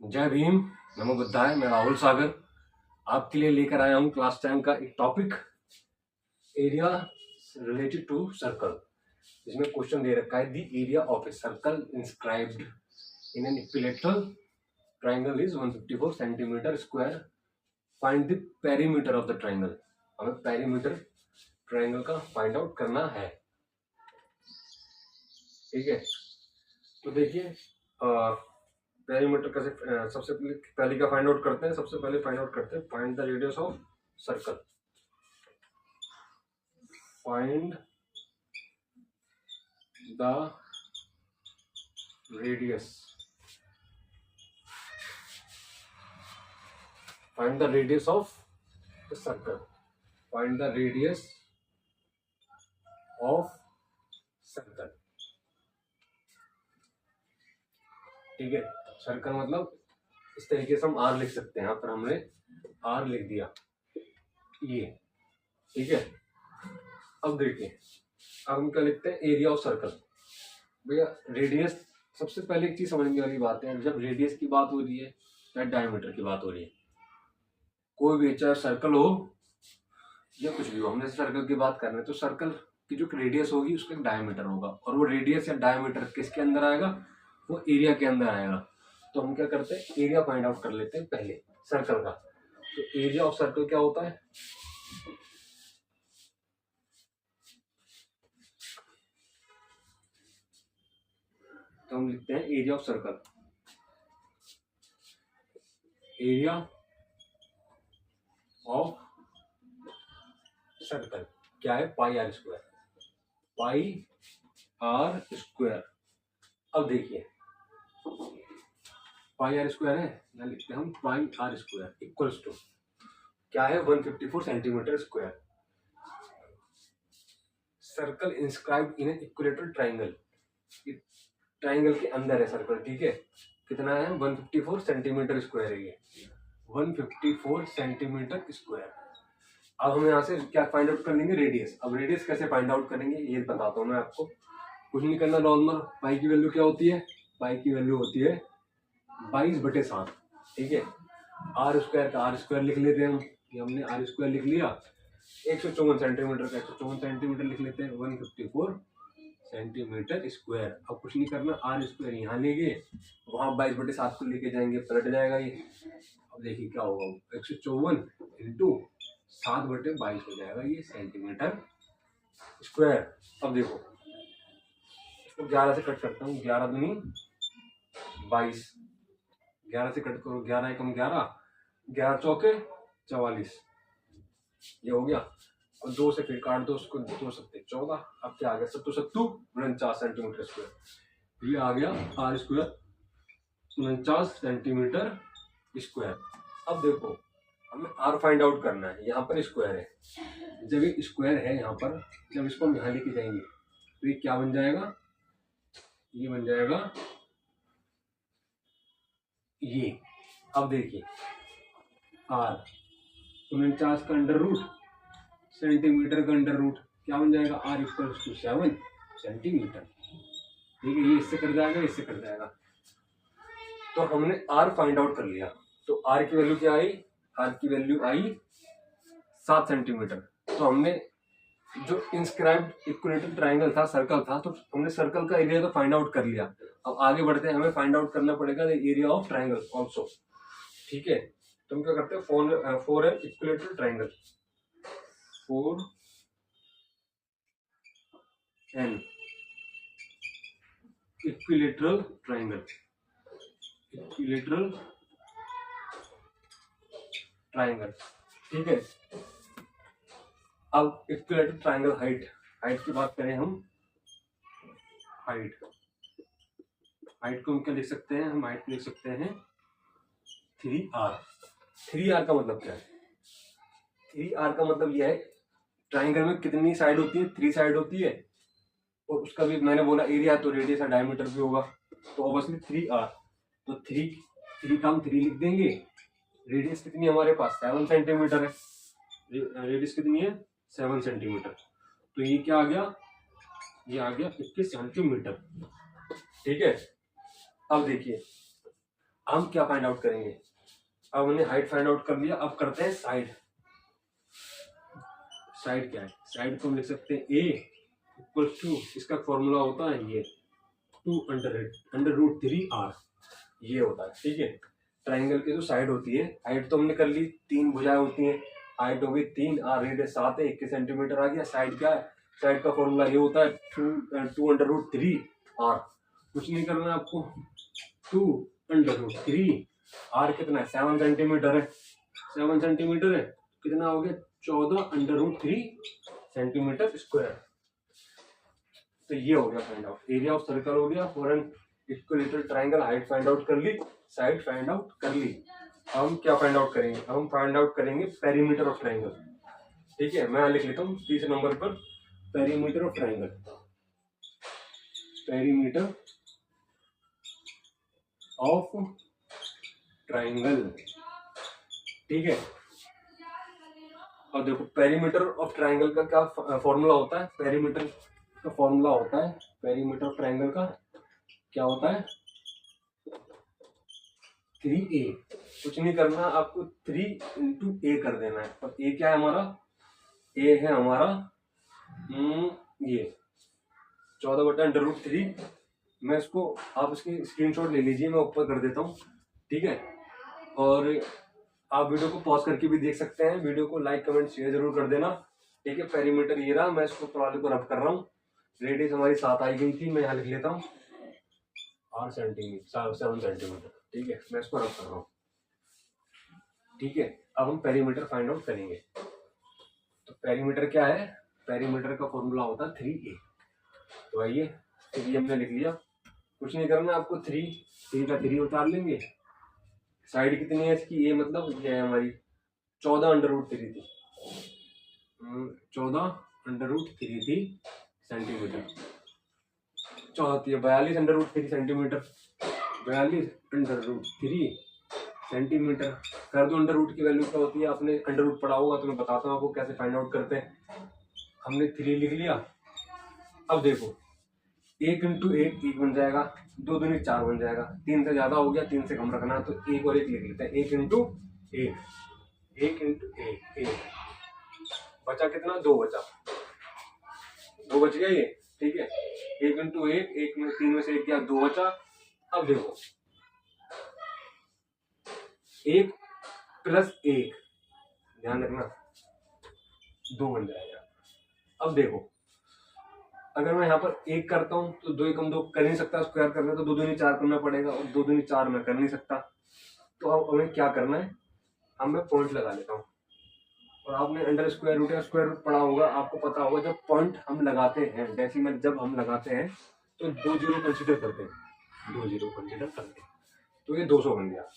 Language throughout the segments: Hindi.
जय भीम, नमो बुद्धाय। मैं राहुल सागर आपके लिए लेकर आया हूँ क्लास 10 का एक topic, area related to circle. इसमें क्वेश्चन दे रखा है, the area of a circle inscribed in an equilateral triangle is 154 centimetre square. Find the perimeter of the triangle. हमें पेरीमीटर ट्राइंगल का फाइंड आउट करना है। ठीक है, तो देखिए पेरीमीटर कैसे सबसे पहले क्या फाइंड आउट करते हैं। सबसे पहले फाइंड आउट करते हैं find the radius of circle. Find the radius, find the radius of the circle. Find the radius of circle. ठीक है, सर्कल मतलब इस तरीके से हम आर लिख सकते हैं। यहाँ पर हमने आर लिख दिया ये। ठीक है, अब देखिए, अब हम क्या लिखते हैं, एरिया ऑफ सर्कल। भैया रेडियस, सबसे पहले एक चीज समझने वाली बात है, जब रेडियस की बात हो रही है या डायमीटर की बात हो रही है, कोई भी चाहे सर्कल हो या कुछ भी हो, हमने सर्कल की बात कर रहे हैं, तो सर्कल की जो रेडियस होगी उसका डायमीटर होगा, और वो रेडियस या डायमीटर किसके अंदर आएगा, वो एरिया के अंदर आएगा। तो हम क्या करते हैं, एरिया फाइंड आउट कर लेते हैं पहले सर्कल का। तो एरिया ऑफ सर्कल क्या होता है, तो हम लिखते हैं area of circle. Area of circle क्या है, pi r square. Pi r square. अब देखिए, पाई आर स्क्वायर है, यहाँ लिखते हैं हम पाई आर स्क्वायर इक्वल्स टू क्या है, 154 सेंटीमीटर स्क्वायर। सर्कल इंस्क्राइब्ड इन इक्विलेटरल ट्राइंगल। ट्राइंगल के अंदर है सर्कल। ठीक है, कितना है, 154 सेंटीमीटर स्क्वायर है ये, 154 सेंटीमीटर स्क्वायर। अब हम यहाँ से क्या फाइंड आउट कर लेंगे, रेडियस। अब रेडियस कैसे फाइंड आउट करेंगे ये बताता हूँ मैं आपको। कुछ नहीं करना, नॉर्मल पाई की वैल्यू क्या होती है, पाई की वैल्यू होती है 22/7। ठीक है, आर स्क्वायर का आर स्क्वायर लिख लेते हैं हम, ये हमने आर स्क्वायर लिख लिया। 154 सेंटीमीटर का 154 सेंटीमीटर लिख लेते हैं, 154 सेंटीमीटर स्क्वायर। अब कुछ नहीं करना, आर स्क्वायर यहाँ लेंगे, वहां 22/7 को लेके जाएंगे, पलट जाएगा ये। अब देखिए क्या होगा, 154 इंटू 7/22 हो जाएगा ये सेंटीमीटर स्क्वायर। अब देखो, इसको 11 से कट करता हूँ, 11 दूनी 22, 11 से कट करो, 11 एकम 11, 11 चौके 44, ये हो गया। और 2 से फिर काट दो उसको, 2 सत्ते 14। अब क्या आ गया, 49 सेंटीमीटर स्क्वायर। ये आ गया आर स्क्वायर 49 सेंटीमीटर स्क्वायर। अब देखो, हमें आर फाइंड आउट करना है, यहाँ पर स्क्वायर है। जब ये स्क्वायर है यहाँ पर, जब इसको हम यहाँ लेके जाएंगे तो ये क्या बन जाएगा, ये बन जाएगा ये। अब देखिए, आर 49 का अंडर रूट सेंटीमीटर का अंडर रूट क्या बन जाएगा, आर इक्वल्स टू 7 सेंटीमीटर। ठीक है, ये इससे कर जाएगा, इससे कर जाएगा। तो हमने आर फाइंड आउट कर लिया। तो आर की वैल्यू क्या आई, आर की वैल्यू आई 7 सेंटीमीटर। तो हमने जो इंस्क्राइब्ड इक्विलेटरल ट्राइंगल था, सर्कल था, तो हमने सर्कल का एरिया तो फाइंड आउट कर लिया। अब आगे बढ़ते हैं, हमें फाइंड आउट करना पड़ेगा एरिया ऑफ ट्राइंगल ऑल्सो। ठीक है, तो हम क्या करते हैं, for an equilateral triangle, for an equilateral triangle, equilateral triangle. ठीक है, अब इक्विलेटरल ट्राइंगल हाइट, हाइट की बात करें हम, हाइट, हाइट को हम क्या लिख सकते हैं, हम हाइट लिख सकते हैं 3r। 3r का मतलब क्या है, 3r का मतलब यह है, ट्राइंगल में कितनी साइड होती है, 3 साइड होती है, और उसका भी मैंने बोला एरिया, तो रेडियस और डायमीटर भी होगा, तो ऑब्वियसली 3r। तो 3 का हम 3 लिख देंगे। रेडियस कितनी है हमारे पास, 7 सेंटीमीटर है। रेडियस कितनी है, 7 सेंटीमीटर। तो ये क्या आ गया, ये आ गया 21 सेंटीमीटर। ठीक है, अब देखिए, हम क्या फाइंड आउट करेंगे, अब हमने हाइट फाइंड आउट कर लिया, अब करते हैं साइड। साइड क्या है, साइड को हम लिख सकते हैं ए इक्वल टू, इसका फॉर्मूला होता है ये 2√3r, ये होता है, ठीक है। ट्राइंगल की जो साइड होती है, हाइट तो हमने कर ली, 3 भुजाएं होती हैं, हाइट हो गई 3, r रेडियस 7 है, 21 सेंटीमीटर आ गया। साइड क्या है, साइड का फॉर्मूला ये होता है 2√3r, कुछ नहीं करना है आपको, 2√3, r कितना है 7 सेंटीमीटर है, 7 सेंटीमीटर है, कितना हो गया 14√3 सेंटीमीटर स्क्वायर। तो ये हो गया find out, area of circle हो गया for an equilateral triangle, height find out कर ली, साइड फाइंड आउट कर ली। अब हम क्या फाइंड आउट करेंगे, अब हम फाइंड आउट करेंगे पेरीमीटर ऑफ ट्राइंगल, ठीक है। मैं लिख लेता हूँ तीसरे नंबर पर perimeter of triangle, perimeter of triangle, ठीक है। और देखो पेरीमीटर ऑफ ट्राइंगल का क्या फॉर्मूला होता है, पेरीमीटर का फॉर्मूला होता है, पेरीमीटर ऑफ ट्राइंगल का क्या होता है 3a, कुछ नहीं करना आपको 3 इंटू ए कर देना है। और ए क्या है हमारा, ए है हमारा ये 14/√3। मैं इसको, आप इसकी स्क्रीनशॉट ले लीजिए, मैं ऊपर कर देता हूँ, ठीक है। और आप वीडियो को पॉज करके भी देख सकते हैं, वीडियो को लाइक कमेंट शेयर जरूर कर देना, ठीक है। पेरीमीटर ये रहा, मैं इसको प्रॉब्लम को रब कर रहा हूँ, रेडियस हमारी 7 आई गई थी, मैं यहाँ लिख लेता हूँ 7 सेंटीमीटर, ठीक है। मैं इसको रब कर रहा हूँ, ठीक है। अब हम पेरीमीटर फाइंड आउट करेंगे। तो पेरीमीटर क्या है, पेरीमीटर का फॉर्मूला होता है 3a। तो आइए 3 हमने लिख लिया, कुछ नहीं करना आपको, 3 का 3 उतार लेंगे। साइड कितनी है इसकी, ये मतलब ये है हमारी 14√3 थी, 14√3 थी सेंटीमीटर, 42√3 सेंटीमीटर, 42√3 सेंटीमीटर कर दो। अंडर रूट की वैल्यू क्या होती है, आपने अंडर रूट पढ़ा होगा, तो मैं बताता हूँ आपको कैसे फाइंड आउट करते हैं। हमने 3 लिख लिया, अब देखो 1 इंटू 1 बन जाएगा, 2 दूनी 4 बन जाएगा, 3 से ज्यादा हो गया, 3 से कम रखना है, तो 1 और 1 लिख लेते हैं, 1 इंटू 1 बचा कितना, 2 बचा, 2 बच गया ये, ठीक है। 1 इंटू 1 में 3 में से 1 गया, 2 बचा। अब देखो 1 प्लस 1, ध्यान रखना 2 बन जाएगा। अब देखो अगर मैं यहाँ पर 1 करता हूँ तो 2 एकम 2 कर नहीं सकता, स्क्वायर करना तो 2 दूनी 4 करना पड़ेगा, और 2 दूनी 4 मैं कर नहीं सकता। तो अब हमें क्या करना है, अब मैं पॉइंट लगा लेता हूँ। और आपने अंडर स्क्वायर रूट या स्क्वायर रूट पढ़ा होगा, आपको पता होगा जब पॉइंट हम लगाते हैं, डेसिमल जब हम लगाते हैं तो 2 जीरो कंसिडर करते हैं, 2 जीरो कंसिडर करते हैं, तो ये 200 बन गया।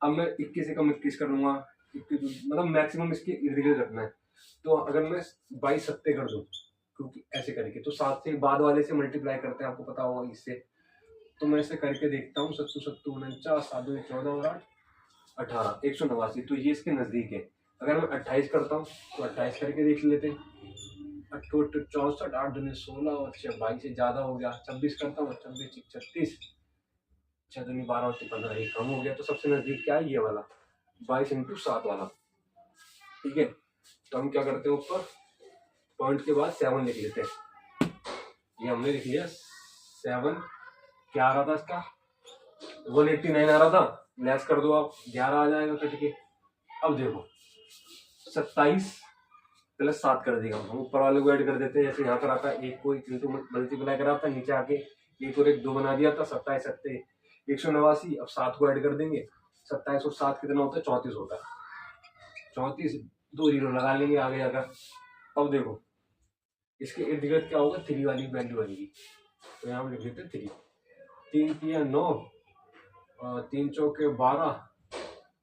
अब मैं 21 से कम 21 कर लूंगा, 21 मतलब मैक्सिमम इसके इर्द गिर्द रखना है। तो अगर मैं 22 सत्ते कर दूं, क्योंकि ऐसे करके तो 7 से बाद वाले से मल्टीप्लाई करते हैं, आपको पता होगा इससे। तो मैं इसे करके देखता हूँ, 7 7 49, 7 14 और 8 18, 189, तो ये इसके नजदीक है। अगर मैं 28 करता हूँ तो 28 करके देख लेते हैं, 64, 8 दूनी 16 और 22 से ज्यादा हो गया, 26 करता हूँ, 26 36, 6 दूनी 12 और 15, ये कम हो गया। तो सबसे नजदीक क्या है, ये वाला 22 इंटू 7 वाला, ठीक है। तो हम क्या करते हैं, ऊपर पॉइंट के बाद 7 लिख लेते हैं, ये हमने लिख लिया 7। क्या आ रहा था इसका, 189 आ रहा था, लेस कर दो आप, 11 आ जाएगा कट के। अब देखो 27 प्लस 7 कर देगा, हम ऊपर वाले को ऐड कर देते हैं, जैसे यहाँ पर आता है 1 को इंटू मल्टीप्लाई करा था, नीचे आके 1 और 1 2 बना दिया था, 27 सत्ते 189, अब 7 को ऐड कर देंगे, 27 और 7 कितना होता है, 34 होता है, 34, 2 जीरो लगा लेंगे आगे जाकर। अब देखो इसके इर्द गिर्द क्या होगा, 3 वाली वैल्यू आएगी, तो यहाँ लिख देते 3, 3 किया 9, 3 चौके 12,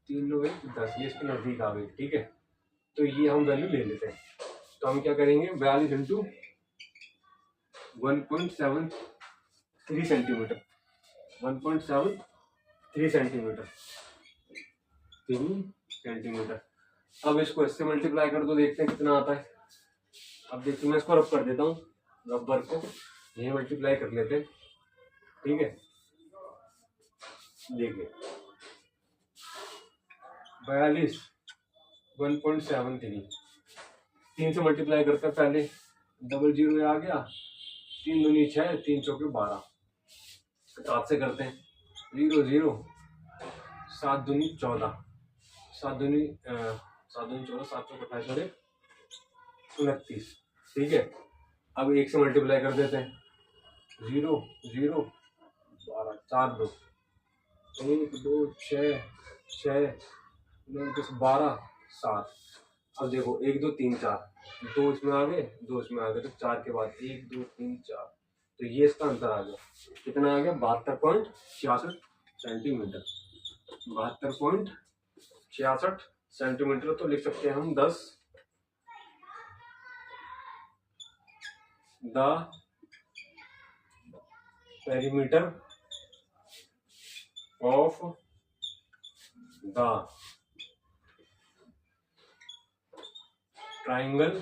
3 9 10, ये इसके नजदीक आ गई, ठीक है। तो ये हम वैल्यू ले लेते हैं। तो हम क्या करेंगे, 42 इंटू 1.73 सेंटीमीटर, 1.73 सेंटीमीटर, 3 सेंटीमीटर। अब इसको इससे मल्टीप्लाई कर दो, देखते हैं कितना आता है। अब देखिए मैं इसको रब कर देता हूँ, रबर को यही मल्टीप्लाई कर लेते हैं, ठीक है। देखिए 42 1.73, 3 से मल्टीप्लाई करते हैं पहले, डबल जीरो आ गया, 3 दूनी 6, 3 चौके 12, 7 से करते हैं, 0 0, 7 दूनी 14, 7 दूनी 14, 7 चौके 28 और 29, ठीक है। अब 1 से मल्टीप्लाई कर देते हैं, 0 0, 12, 4 2, 1 2 6 6 12 7। अब देखो 1 2 3 4, 2 इसमें आ गए, 2 इसमें आ गए, तो 4 के बाद 1 2 3 4, तो ये इसका अंतर आ गया। कितना आ गया? 72.66 सेंटीमीटर। 72.66 सेंटीमीटर। तो लिख सकते हैं हम 10 the perimeter of the triangle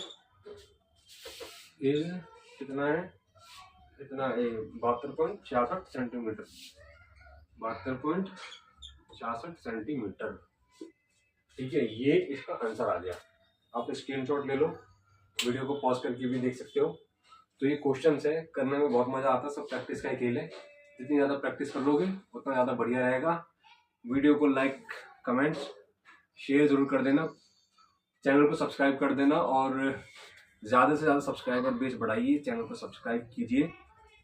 is कितना है? इतना 72.66 सेंटीमीटर। 72.66 सेंटीमीटर, ठीक है। ये इसका आंसर आ गया। आप स्क्रीनशॉट ले लो, वीडियो को पॉज करके भी देख सकते हो। तो ये क्वेश्चन है, करने में बहुत मजा आता है, सब प्रैक्टिस का ही खेल है। जितनी ज़्यादा प्रैक्टिस कर लोगे उतना ज़्यादा बढ़िया रहेगा। वीडियो को लाइक कमेंट्स शेयर ज़रूर कर देना, चैनल को सब्सक्राइब कर देना, और ज़्यादा से ज़्यादा सब्सक्राइबर बेस बढ़ाइए, चैनल को सब्सक्राइब कीजिए,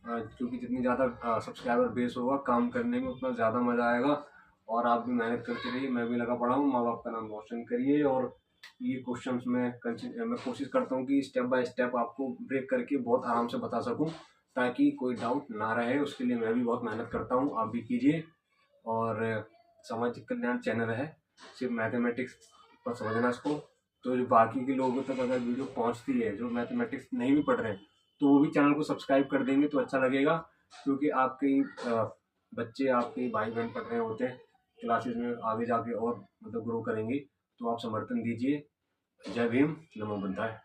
क्योंकि जितनी ज़्यादा सब्सक्राइबर बेस होगा काम करने में उतना ज़्यादा मज़ा आएगा। और आप भी मेहनत करते रहिए, मैं भी लगा पड़ा हूँ। माँ बाप का नाम रोशन करिए। और ये क्वेश्चंस मैं कोशिश करता हूँ कि स्टेप बाय स्टेप आपको ब्रेक करके बहुत आराम से बता सकूँ, ताकि कोई डाउट ना रहे। उसके लिए मैं भी बहुत मेहनत करता हूँ, आप भी कीजिए। और सामाजिक कल्याण चैनल है, सिर्फ मैथमेटिक्स पर समझना इसको। तो जो बाकी के लोगों तक अगर वीडियो पहुंचती है, जो मैथमेटिक्स नहीं भी पढ़ रहे हैं, तो वो भी चैनल को सब्सक्राइब कर देंगे तो अच्छा लगेगा। क्योंकि आपके बच्चे, आपके भाई बहन पढ़ रहे होते हैं क्लासेस में, आगे जाके और मतलब ग्रो करेंगे। तो आप समर्थन दीजिए। जय भीम, नमो बुद्धाय।